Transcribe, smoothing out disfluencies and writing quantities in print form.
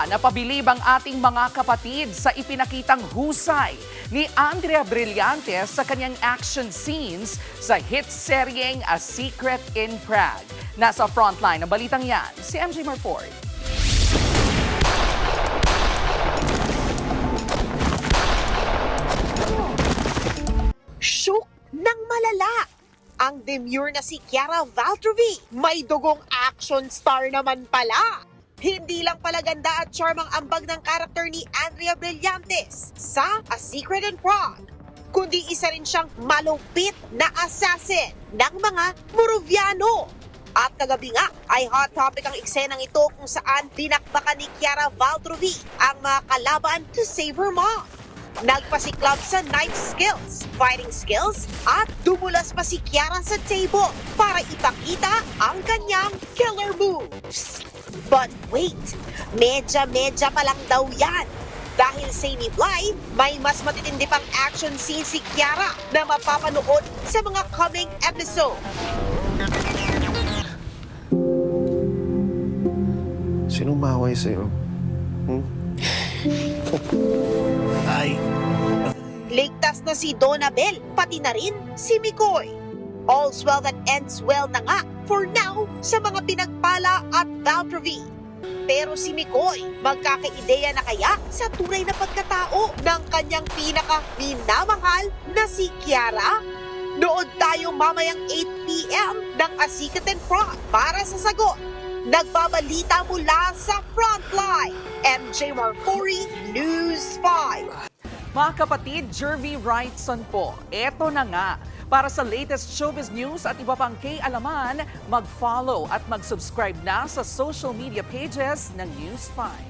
napabilib ang ating mga kapatid sa ipinakitang husay ni Andrea Brillantes sa kanyang action scenes sa hit seryeng A Secret in Prague. Nasa frontline ng balitang yan, si MJ Marford. Shook ng malala ang demure na si Chiara Valtrovi. May dugong action star naman pala. Hindi lang pala ganda at charm ang ambag ng karakter ni Andrea Brillantes sa A Secret in Prague, kundi isa rin siyang malupit na assassin ng mga Moraviano. At kagabi nga ay hot topic ang eksenang ito kung saan dinakbakan ni Chiara Valtrovi ang mga kalaban to save her mom. Nagpasiklab sa knife skills, fighting skills, at dumulas pa si Chiara sa table para ipakita ang kanyang killer moves. But wait, medya pa lang daw yan. Dahil sa Live, may mas matitindi pang action scene si Chiara na mapapanood sa mga coming episode. Sinong maway sa'yo? Ay. Ligtas na si Donabel, pati na rin si Mikoy. All's well that ends well na nga for now sa mga pinagpala at Valtrovi. Pero si Mikoy, magkakaideya na kaya sa tunay na pagkatao ng kanyang pinaka-minamahal na si Chiara? Nood tayo mamayang 8 p.m. ng A Secret in Prague para sa sagot. Nagbabalita mula sa Frontline, MJ Marfori, News 5. Mga kapatid, Jervy Wrightson po. Eto na nga. Para sa latest showbiz news at iba pang kay-alaman, mag-follow at mag-subscribe na sa social media pages ng News 5.